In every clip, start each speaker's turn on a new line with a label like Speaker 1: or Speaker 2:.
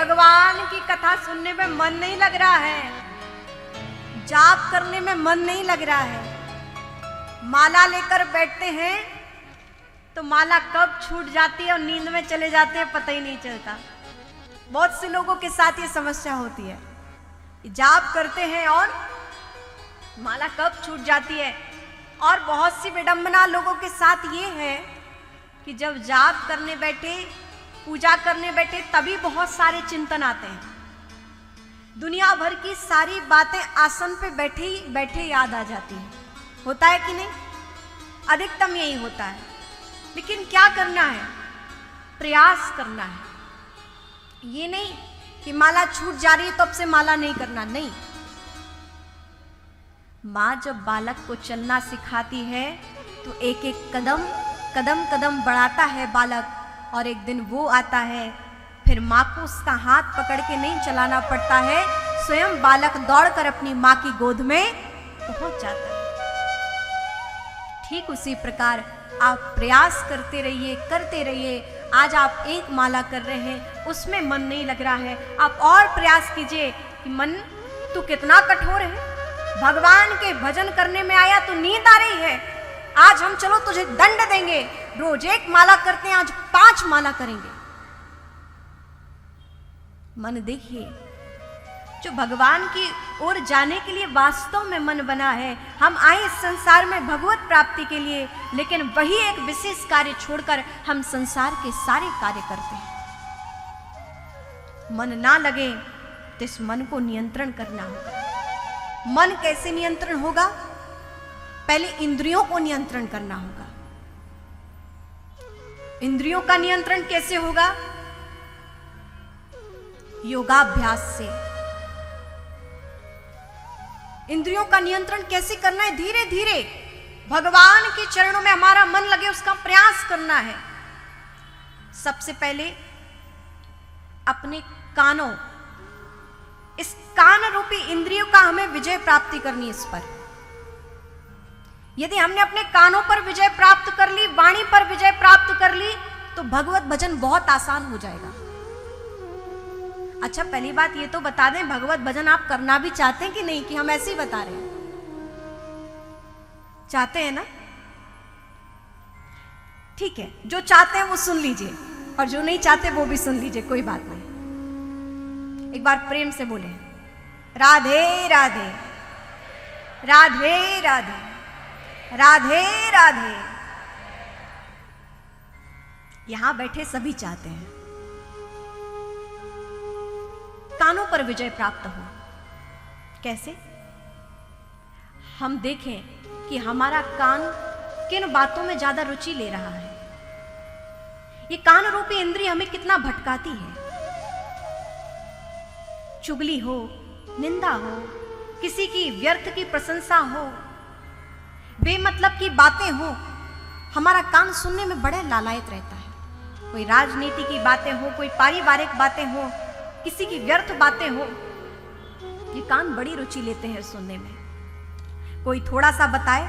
Speaker 1: भगवान की कथा सुनने में मन नहीं लग रहा है, जाप करने में मन नहीं लग रहा है, माला लेकर बैठते हैं तो माला कब छूट जाती है और नींद में चले जाते हैं पता ही नहीं चलता। बहुत से लोगों के साथ ये समस्या होती है, जाप करते हैं और माला कब छूट जाती है। और बहुत सी विडंबना लोगों के साथ ये है कि जब जाप करने बैठे, पूजा करने बैठे, तभी बहुत सारे चिंतन आते हैं, दुनिया भर की सारी बातें आसन पे बैठे ही बैठे याद आ जाती हैं। होता है कि नहीं? अधिकतम यही होता है। लेकिन क्या करना है? प्रयास करना है। ये नहीं कि माला छूट जा रही है तो अब से माला नहीं करना, नहीं। माँ जब बालक को चलना सिखाती है तो एक एक कदम कदम कदम बढ़ाता है बालक, और एक दिन वो आता है फिर माँ को उसका हाथ पकड़ के नहीं चलाना पड़ता है, स्वयं बालक दौड़कर अपनी माँ की गोद में पहुंच जाता है। ठीक उसी प्रकार आप प्रयास करते रहिए, करते रहिए। आज आप एक माला कर रहे हैं, उसमें मन नहीं लग रहा है, आप और प्रयास कीजिए कि मन तू कितना कठोर है, भगवान के भजन करने में आया तो नींद आ रही है, आज हम चलो तुझे दंड देंगे, रोज एक माला करते हैं आज 5 माला करेंगे। मन देखिए, जो भगवान की ओर जाने के लिए वास्तव में मन बना है। हम आए इस संसार में भगवत प्राप्ति के लिए, लेकिन वही एक विशेष कार्य छोड़कर हम संसार के सारे कार्य करते हैं। मन ना लगे तो इस मन को नियंत्रण करना होगा। मन कैसे नियंत्रण होगा? पहले इंद्रियों को नियंत्रण करना होगा। इंद्रियों का नियंत्रण कैसे होगा? योगाभ्यास से। इंद्रियों का नियंत्रण कैसे करना है? धीरे धीरे भगवान के चरणों में हमारा मन लगे, उसका प्रयास करना है। सबसे पहले अपने कानों, इस कान रूपी इंद्रियों का हमें विजय प्राप्ति करनी है इस पर। यदि हमने अपने कानों पर विजय प्राप्त कर ली, वाणी पर विजय प्राप्त कर ली, तो भगवत भजन बहुत आसान हो जाएगा। अच्छा, पहली बात ये तो बता दें, भगवत भजन आप करना भी चाहते हैं कि नहीं, कि हम ऐसे ही बता रहे हैं? चाहते हैं ना? ठीक है, जो चाहते हैं वो सुन लीजिए, और जो नहीं चाहते वो भी सुन लीजिए, कोई बात नहीं। एक बार प्रेम से बोले, राधे राधे, राधे राधे, राधे राधे। यहां बैठे सभी चाहते हैं कानों पर विजय प्राप्त हो। कैसे? हम देखें कि हमारा कान किन बातों में ज्यादा रुचि ले रहा है। ये कान रूपी इंद्रिय हमें कितना भटकाती है। चुगली हो, निंदा हो, किसी की व्यर्थ की प्रशंसा हो, बेमतलब की बातें हो, हमारा कान सुनने में बड़े लालायत रहता है। कोई राजनीति की बातें हो, कोई पारिवारिक बातें हो, किसी की व्यर्थ बातें हो, ये कान बड़ी रुचि लेते हैं सुनने में। कोई थोड़ा सा बताए,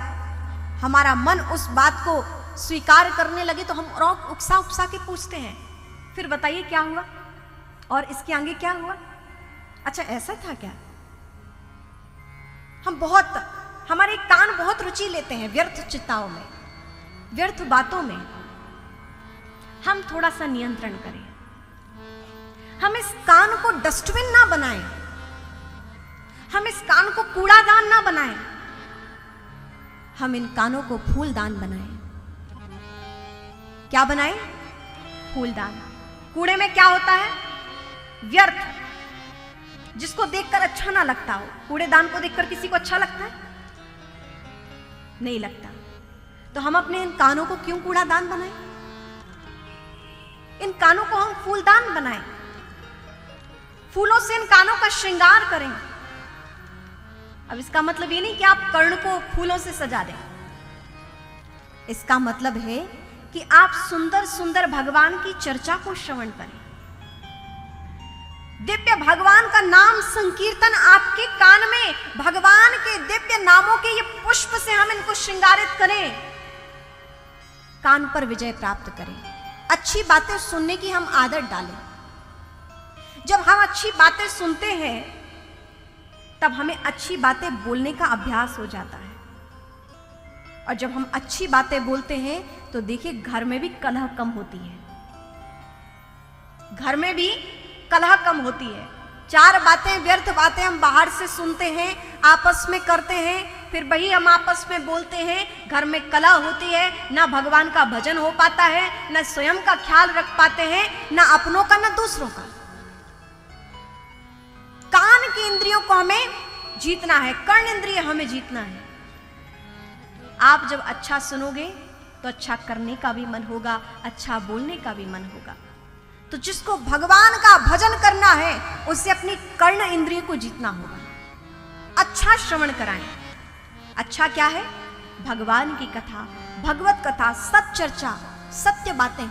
Speaker 1: हमारा मन उस बात को स्वीकार करने लगे तो हम और उकसा उकसा के पूछते हैं, फिर बताइए क्या हुआ और इसके आगे क्या हुआ? अच्छा, ऐसा था क्या? हमारे कान बहुत रुचि लेते हैं व्यर्थ चिंताओं में, व्यर्थ बातों में। हम थोड़ा सा नियंत्रण करें। हम इस कान को डस्टबिन ना बनाएं, हम इस कान को कूड़ादान ना बनाएं, हम इन कानों को फूलदान बनाएं। क्या बनाएं? फूलदान। कूड़े में क्या होता है? व्यर्थ, जिसको देखकर अच्छा ना लगता हो। कूड़ेदान को देखकर किसी को अच्छा लगता है? नहीं लगता। तो हम अपने इन कानों को क्यों कूड़ादान बनाएं? इन कानों को हम फूलदान बनाएं, फूलों से इन कानों का श्रृंगार करें। अब इसका मतलब ये नहीं कि आप कर्ण को फूलों से सजा दें। इसका मतलब है कि आप सुंदर सुंदर भगवान की चर्चा को श्रवण करें। दिव्य भगवान का नाम संकीर्तन आपके कान में, भगवान के दिव्य नामों के ये पुष्प से हम इनको श्रृंगारित करें, कान पर विजय प्राप्त करें। अच्छी बातें सुनने की हम आदत डालें। जब हम अच्छी बातें सुनते हैं तब हमें अच्छी बातें बोलने का अभ्यास हो जाता है। और जब हम अच्छी बातें बोलते हैं तो देखिए घर में भी कलह कम होती है, घर में भी कलह कम होती है। चार बातें, व्यर्थ बातें हम बाहर से सुनते हैं, आपस में करते हैं, फिर वही हम आपस में बोलते हैं, घर में कलह होती है, ना भगवान का भजन हो पाता है, ना स्वयं का ख्याल रख पाते हैं, ना अपनों का ना दूसरों का। कान की इंद्रियों को हमें जीतना है, कर्ण इंद्रिय हमें जीतना है। आप जब अच्छा सुनोगे तो अच्छा करने का भी मन होगा, अच्छा बोलने का भी मन होगा। तो जिसको भगवान का भजन करना है उसे अपनी कर्ण इंद्रिय को जीतना होगा। अच्छा श्रवण कराएं। अच्छा क्या है? भगवान की कथा, भगवत कथा, सत चर्चा, सत्य बातें